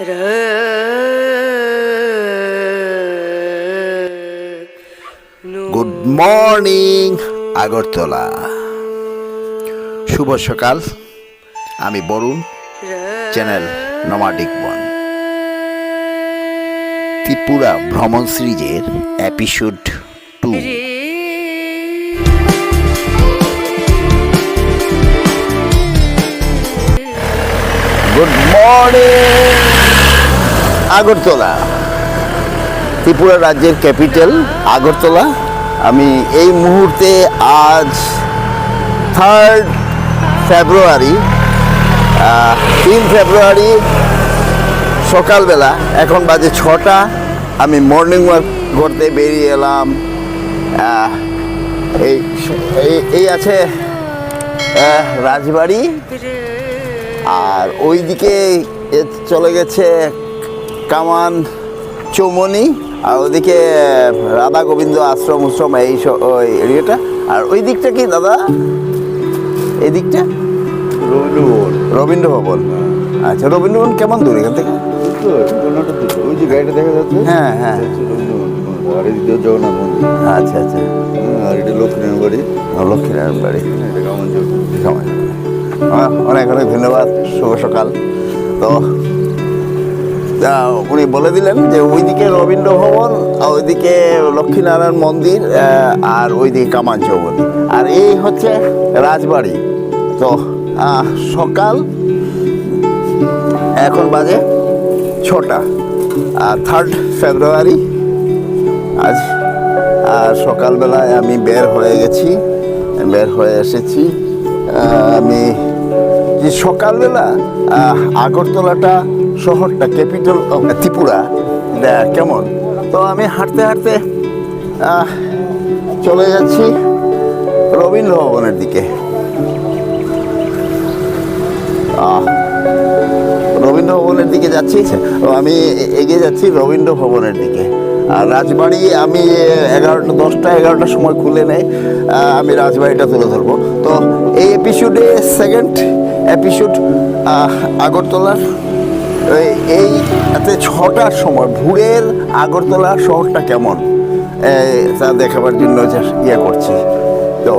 Good morning Agartala. শুভ সকাল। আমি Varun, channel nomadic বন। ত্রিপুরা ভ্রমণ সিরিজের episode 2। Good morning Agartala, Tripura রাজ্যের ক্যাপিটাল আগরতলা। আমি এই মুহূর্তে আজ 3 ফেব্রুয়ারি সকালবেলা, এখন বাজে 6টা। আমি মর্নিং ওয়াক করতে বেরিয়ে এলাম। এই আছে রাজবাড়ি, আর ওইদিকে চলে গেছে কামান চৌমনি, আর ওইদিকে রাধা গোবিন্দ আশ্রম এই ওই এরিয়াটা। আর ওই দিকটা কি দাদা? এই দিকটা রবীন্দ্র ভবন। আচ্ছা, রবীন্দ্র ভবন কেমন দূর এখান থেকে? ওই যে গাড়িটা দেখা যাচ্ছে, হ্যাঁ হ্যাঁ, আর এদিকে জগন্নাথ মন্দির। আচ্ছা আচ্ছা, আর এটা লক্ষ্মীনারায়ণ বাড়ি। লক্ষ্মীনারায়ণ বাড়ি। এটা কামান চৌক। অনেক অনেক ধন্যবাদ, শুভ সকাল। তো উনি বলে দিলেন যে ওইদিকে রবীন্দ্র ভবন, ওইদিকে লক্ষ্মীনারায়ণ মন্দির, আর ওইদিকে কামান চৌমনি, আর এই হচ্ছে রাজবাড়ি। তো সকাল এখন বাজে 6টা, 3 ফেব্রুয়ারি আজ। আর সকালবেলায় আমি বের হয়ে এসেছি। আমি যে সকালবেলা আগরতলাটা শহরটা, ক্যাপিটাল ত্রিপুরা, কেমন। তো আমি হাঁটতে হাঁটতে চলে যাচ্ছি রবীন্দ্র ভবনের দিকে। রবীন্দ্র ভবনের দিকে যাচ্ছি। আমি এগিয়ে যাচ্ছি রবীন্দ্র ভবনের দিকে। আর রাজবাড়ি আমি 10টা-11টার সময় খুলে নেয়। আমি রাজবাড়িটা তুলে ধরবো। তো এই এপিসোডে সেকেন্ড এপিসোড আগরতলার এই 6টার সময় ভোরের আগরতলা শহরটা কেমন তা দেখাবার জন্য করছি। তো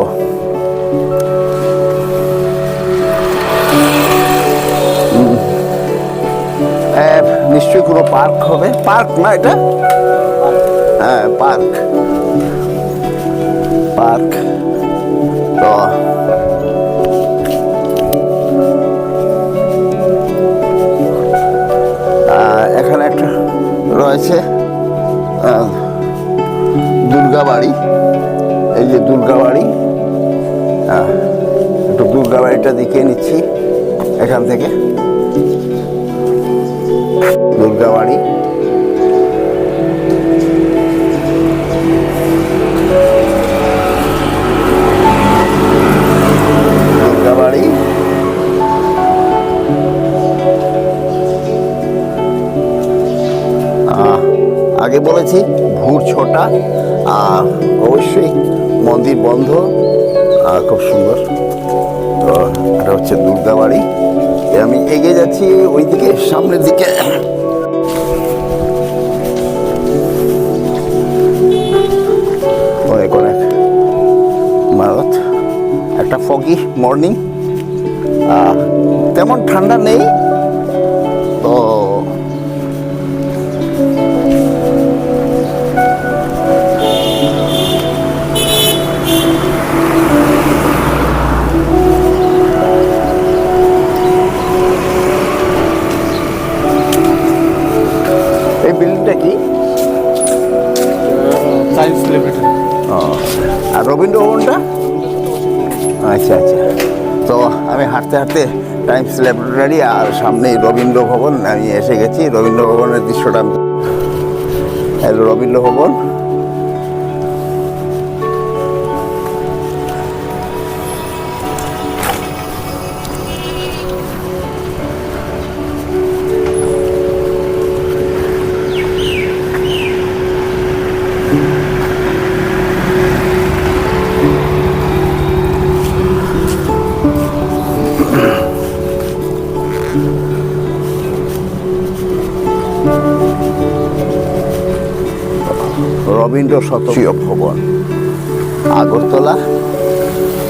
নিশ্চয়ই কোনো পার্ক হবে। পার্ক না এটা? হ্যাঁ, পার্ক। তো এখানে একটা রয়েছে দুর্গাবাড়ি। এই যে দুর্গাবাড়ি, একটু দুর্গাবাড়িটা দেখিয়ে নিচ্ছি এখান থেকে। দুর্গাবাড়ি, আগে বলেছি ভোর 6টা। অবশ্যই মন্দির বন্ধ, খুব সুন্দর। তো এটা হচ্ছে দুর্গাবাড়ি। আমি এগিয়ে যাচ্ছি ওইদিকে, সামনের দিকে। অনেক অনেক ইমারত। একটা ফগি মর্নিং, তেমন ঠান্ডা নেই। তো এই বিল্ডিংটা কি? Science laboratory. আর রবীন্দ্র ভবনটা? আচ্ছা আচ্ছা। তো আমি হাঁটতে হাঁটতে সায়েন্স ল্যাবরেটরি আর সামনেই রবীন্দ্র ভবন আমি এসে গেছি। রবীন্দ্র ভবনের দৃশ্যটা, রবীন্দ্র ভবন। রবীন্দ্র শতকীয় ভবন, আগরতলা,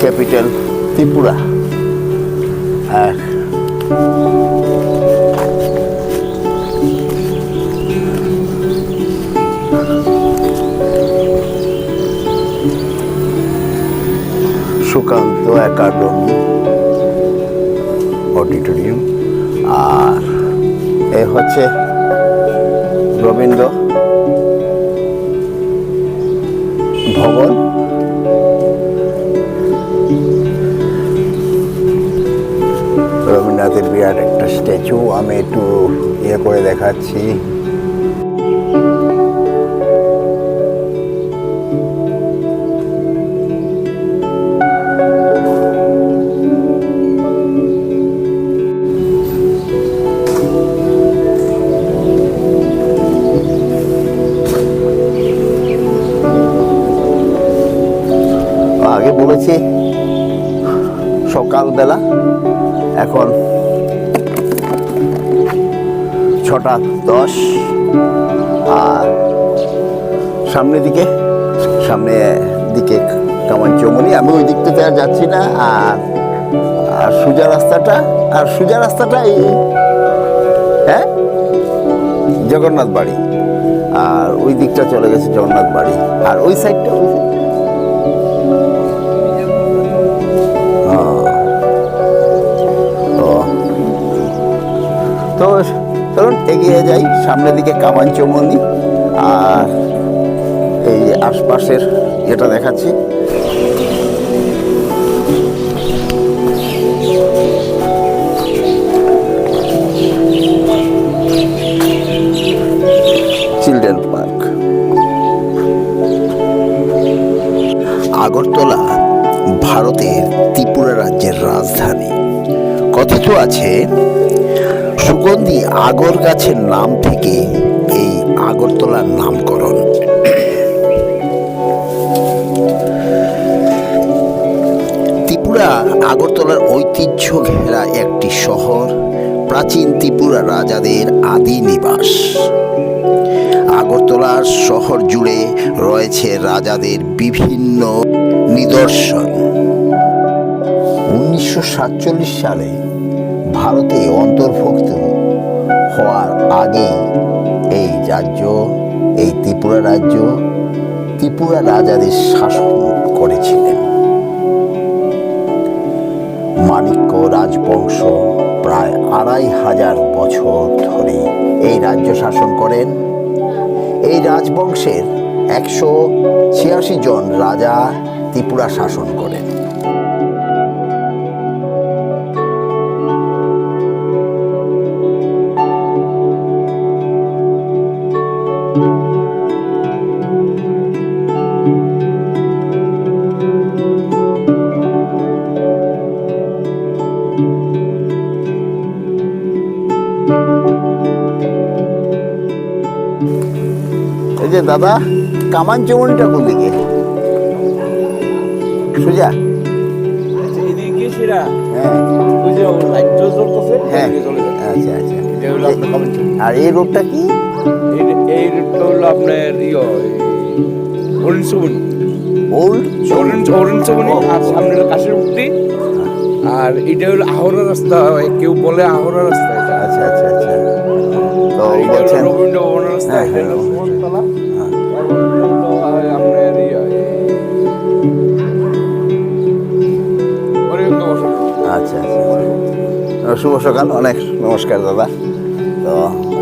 ক্যাপিটাল ত্রিপুরা। আর সুকান্ত একাডেমি অডিটোরিয়াম। আর এ হচ্ছে রবীন্দ্র ভবন। রবীন্দ্রনাথের বিরাট একটা স্ট্যাচু, আমি একটু ইয়ে করে দেখাচ্ছি। আগে বলেছি সকালবেলা, এখন 6:10। আর সামনের দিকে কামানচৌমনি, আমি ওই দিকটাতে আর যাচ্ছি না। আর সোজা রাস্তাটা এই হ্যাঁ জগন্নাথ বাড়ি, আর ওই দিকটা চলে গেছে জগন্নাথ বাড়ি, আর ওই সাইডটা তো চলুন এগিয়ে যাই সামনের দিকে কামানচৌমনি। আর এই আশপাশের যেটা দেখাচ্ছি, চিলড্রেন পার্ক। আগরতলা ভারতের ত্রিপুরা রাজ্যের রাজধানী। কথিত আছে সুগন্ধি আগর গাছের নাম থেকে এই আগরতলার নামকরণ। ত্রিপুরা আগরতলার ঐতিহ্য ঘেরা একটি শহর, প্রাচীন ত্রিপুরা রাজাদের আদি নিবাস। আগরতলার শহর জুড়ে রয়েছে রাজাদের বিভিন্ন নিদর্শন। 1947 সালে ভারতে অন্তর্ভুক্ত হওয়ার আগে এই ত্রিপুরা রাজ্য ত্রিপুরা রাজাদের শাসন করেছিলেন। মাণিক্য রাজবংশ প্রায় 2500 বছর ধরে এই রাজ্য শাসন করেন। এই রাজবংশের 186 জন রাজা ত্রিপুরা শাসন করেন। এই যে দাদা, কামানচৌমনিটা কোন দিকে? সোজা? এদিকে সেরা হ্যাঁ ওই যে লাইটটা জ্বলতেছে হ্যাঁ, এদিকে চলে যাচ্ছে। আচ্ছা আচ্ছা। এটা হলো আপনার কামানচৌমনি। আর এই রোডটা কি? এই রুটটা হলো আপনার অরুণচৌমনি। ওল্ড অরুণচৌমনি আর সামনে হলো কাশীরমুক্তি। আর এটা হলো আহরা রাস্তা, কেউ বলে আহরা রাস্তা এটা। আচ্ছা আচ্ছা আচ্ছা। তো আর এটা হলো বলছেন রবীন্দ্র ভবন রাস্তা, হ্যাঁ, এটা হ্যাঁ, হলো অবশ্যই। সুমনতলা। হ্যাঁ। আর ওইটা হলো আপনার হরিবঙ্গ বসত। আচ্ছা আচ্ছা আচ্ছা। শুভ সকাল, অনেক নমস্কার দাদা। তো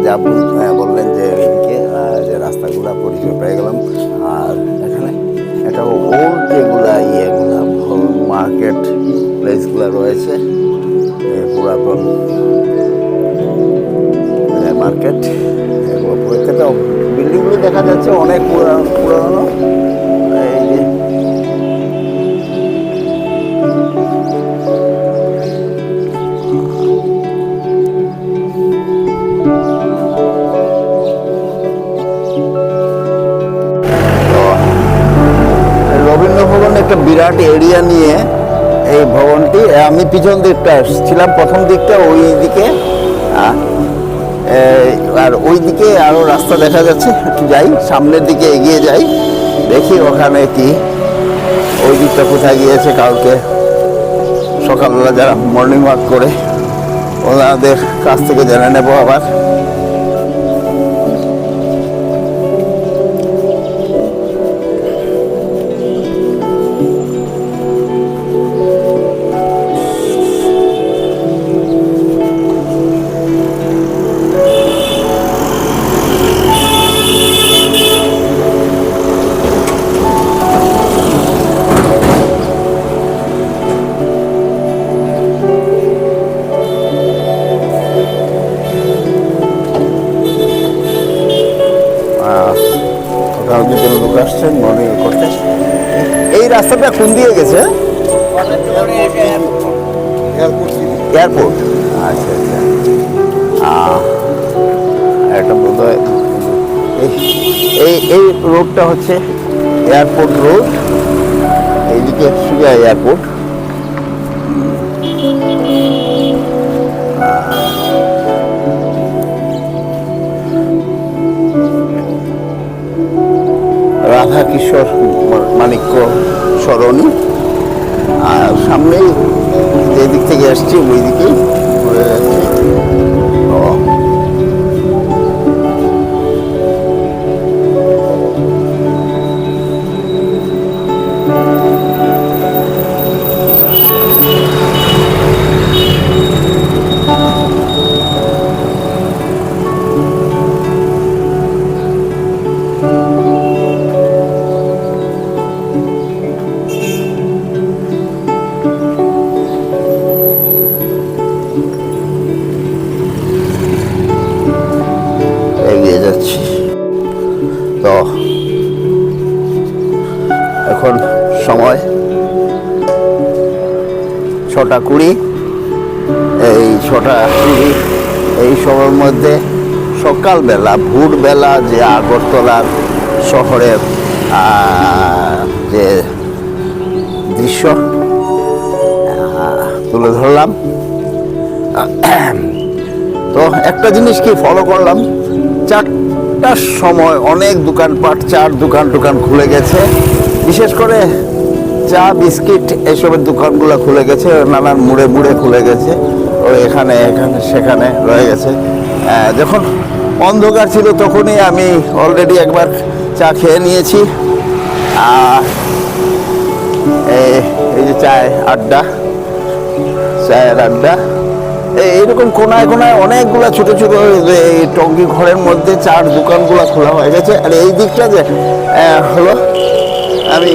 যা বললেন যে এদিকে যে রাস্তাগুলা পরিচয় পেয়ে গেলাম। আর এখানে একটা ওল্ড যেগুলা মার্কেট প্লেসগুলো রয়েছে, পুরাতন মার্কেট, এগুলো প্রত্যেকটা বিল্ডিংগুলো দেখা যাচ্ছে অনেক পুরানো। এই যে রবীন্দ্র ভবন একটা বিরাট এরিয়া নিয়ে এই ভবনটি। আমি পিছন দিকটা ছিলাম, প্রথম দিকটা ওই দিকে। আর ওইদিকে আরও রাস্তা দেখা যাচ্ছে, একটু যাই সামনের দিকে এগিয়ে যাই, দেখি ওখানে কি ওই দিকটা কোথায় গিয়েছে। কালকে সকালবেলা যারা মর্নিং ওয়াক করে ওনাদের কাছ থেকে জেনে নেব আবার। ওখানে দুজন লোক আসছেন মর্নিং করতে। এই রাস্তাটা কোন দিয়ে গেছে? এয়ারপোর্ট। আচ্ছা আচ্ছা। একটা বোধ হয় এই এই রোডটা হচ্ছে এয়ারপোর্ট রোড, এইদিকে সুজা এয়ারপোর্ট। রাধা কিশোর মানিক্য সরণি। আর সামনেই যে দিক থেকে আসছি ওই দিকেই ঘুরে যাচ্ছি। এগিয়ে যাচ্ছি। তো এখন সময় 6:20। এই 6:20 এই সময়ের মধ্যে সকালবেলা ভোরবেলা যে আগরতলার শহরের যে দৃশ্য তুলে ধরলাম। তো একটা জিনিস কি ফলো করলাম, 4টার সময় অনেক দোকানপাট, চার দোকান খুলে গেছে। বিশেষ করে চা বিস্কিট এইসবের দোকানগুলো খুলে গেছে, নানান মুড়ে খুলে গেছে। ও এখানে সেখানে রয়ে গেছে। যখন অন্ধকার ছিল তখনই আমি অলরেডি একবার চা খেয়ে নিয়েছি। এই যে চায়ের আড্ডা এইরকম কোনায় অনেকগুলা ছোট ছোট এই টঙ্গী ঘরের মধ্যে চার দোকানগুলো খোলা হয়ে গেছে। আর এই দিকটা যে হলো, আমি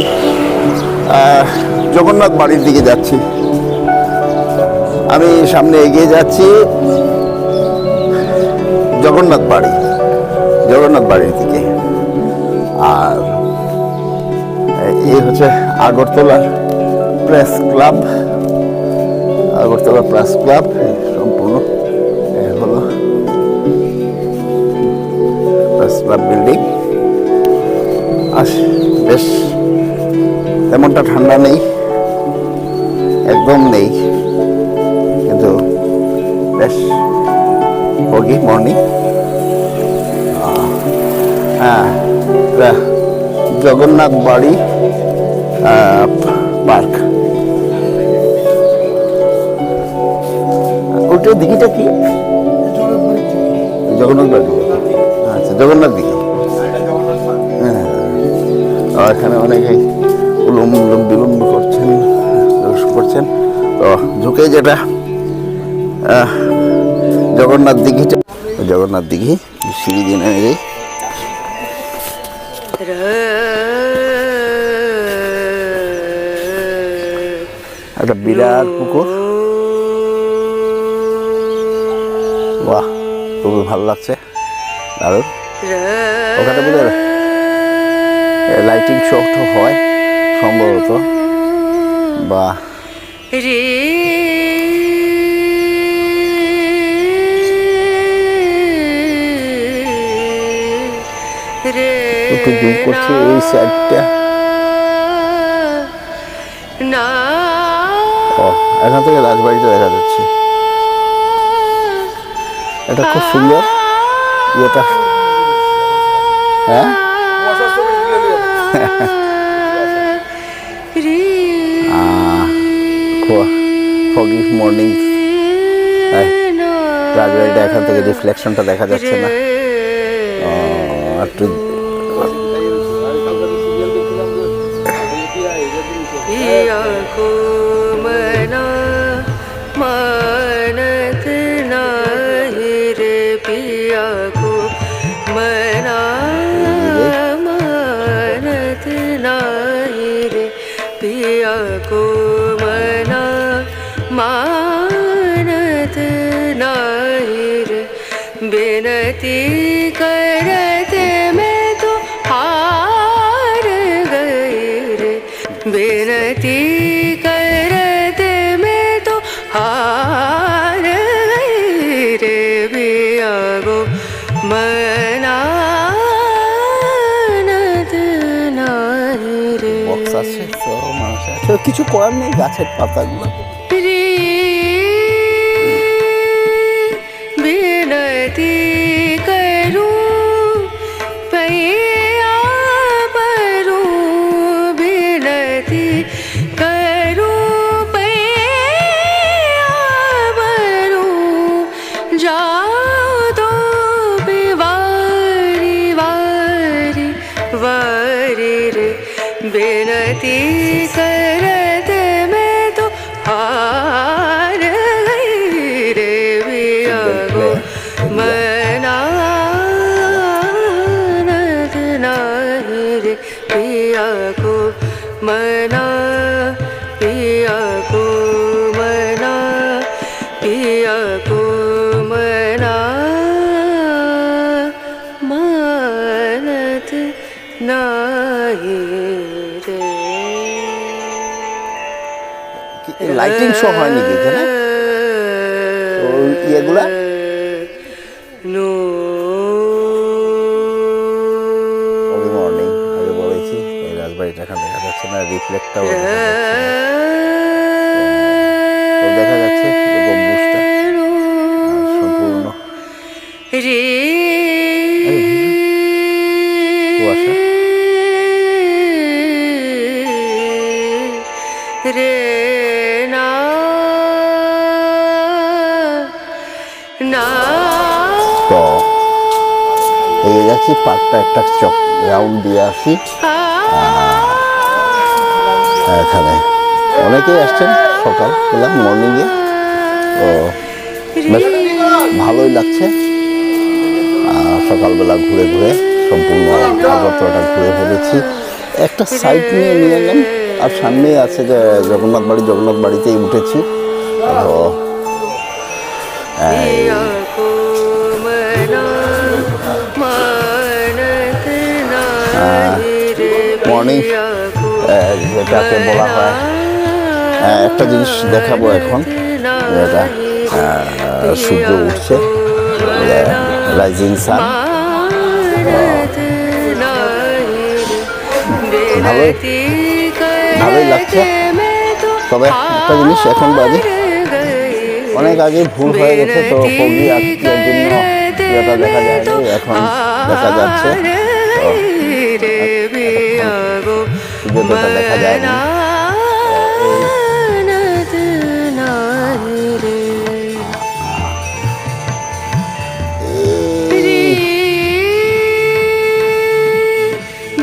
জগন্নাথ বাড়ির দিকে যাচ্ছি। আমি সামনে এগিয়ে যাচ্ছি জগন্নাথ বাড়ির দিকে। আর এই হচ্ছে আগরতলা প্রেস ক্লাব, সম্পূর্ণ হলো প্রেস ক্লাব বিল্ডিং। বেশ তেমনটা ঠান্ডা নেই, একদম নেই, কিন্তু বেশ foggy মর্নিং। হ্যাঁ, জগন্নাথ বাড়ি পার্ক। ওইটার দিঘিটা কি? জগন্নাথ বাড়ি। আচ্ছা, জগন্নাথ দিঘি। হ্যাঁ, এখানে অনেকেই বিলম্ব করছেন। তো ঢুকে যেটা জগন্নাথ দিঘি সিঁড়ি দিয়ে নেমে যাই। একটা বিরাট পুকুর, বাহ, খুবই ভালো লাগছে, দারুণ। ওখানে বোধ লাইটিং শো হয় সম্ভবত, বা একটু জুম করছি এই সাইডটা। ও, এখান থেকে রাজবাড়িটা দেখা যাচ্ছে। এটা খুব সুন্দর। ইয়েটা হ্যাঁ ফগি মর্নিং রাজবাড়িটা এখান থেকে রিফ্লেকশনটা দেখা যাচ্ছে না একটু पिया को मना मानत नाही रे पिया को मना मानत नाही रे पिया को मना मानत नाही रे बिनती करते मैं तो हार गई रे बिनती करते मैं तो हार गई रे पिया को मनानत नाही रे বক্স আছে তো মানুষ আছে কিছু করার নেই গাছের পাতাগুলো बिनती करूं पैया परूं बिनती करूं पैया परूं जाओ तो बिवारी वारी वारी रे बिनती करते मैं तो हार गई रे पिया को मनानत नाही रे पिया को मना पिया को मना पिया को मना मानत नाही रे লাইটিং শো হয় নাকি এখানে তো ইয়েগুলা নো গুড মর্নিং আগে বলেছি এই রাজবাড়িটা এখানে দেখা যাচ্ছে না রিফ্লেক্টটাও দেখা যাচ্ছে গম্বুজটা সম্পূর্ণ রে কুয়াশা রে না না তো এই যাচ্ছি পার্কটা একটা চক রাউন্ড দিয়ে আসি এখানে অনেকেই আসছেন সকাল পেলাম মর্নিংয়ে তো বেশ ভালোই লাগছে সকালবেলা ঘুরে ঘুরে সম্পূর্ণ আগরতলাটা ঘুরে ফেলেছি একটা সাইড নিয়ে এলাম আর সামনেই আছে যে জগন্নাথ বাড়িতেই উঠেছি তো पिया को मना मानत नाही रे মর্নিং पिया को যেটাকে বলা হয় একটা জিনিস দেখাবো এখন যেটা সূর্য উঠছে রাইজিং সান मानत नाही रे ভালোই बिनती ভালোই লাগছে তবে একটা জিনিস এখন বাজে অনেক আগে ভুল হয়ে গেছে তো ফগি আজকের জন্য যেটা দেখা যায়নি এখন দেখা যাচ্ছে সূর্যোদয়টা দেখা যায়নি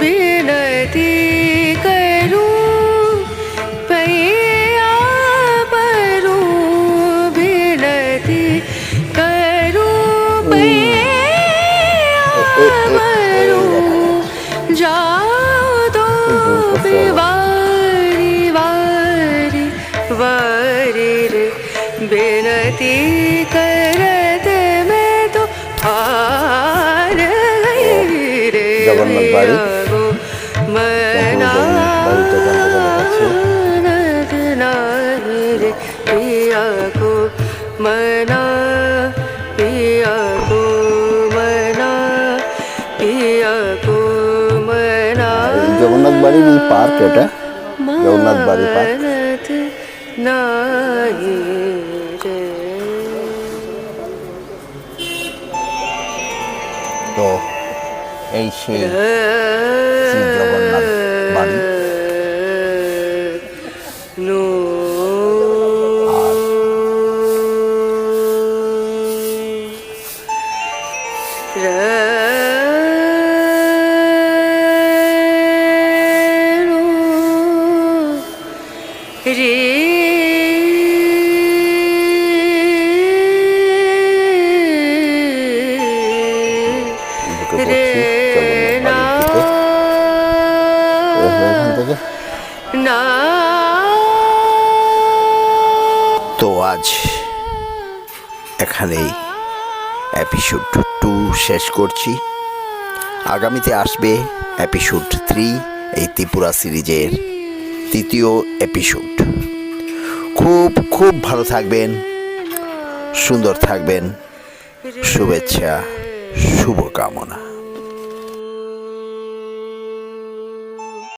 बिनती करूं पैया परूं बिनती करूं पैया परूं जाओ तो बिवारी वारी वारी रे बिनती करते मैं तो हार गई रे জগন্নাথ বাড়ি मनानत नाही रे पिया को मना पिया को मना पिया को मना জগন্নাথ বাড়ির এই পার্ক এটা জগন্নাথ বাড়ি পার্ক मानत नाही रे এই সেই শ্রী জগন্নাথ বাড়ি। নো রে ঢুকে পড়ছি জগন্নাথ বাড়ির দিকে। এখান থেকে না তো আজ এখানেই এপিসোড 2 শেষ করছি। আগামীতে আসবে এপিসোড 3, এই ত্রিপুরা সিরিজের 3য় এপিসোড। খুব খুব ভালো থাকবেন, সুন্দর থাকবেন, শুভেচ্ছা, শুভকামনা।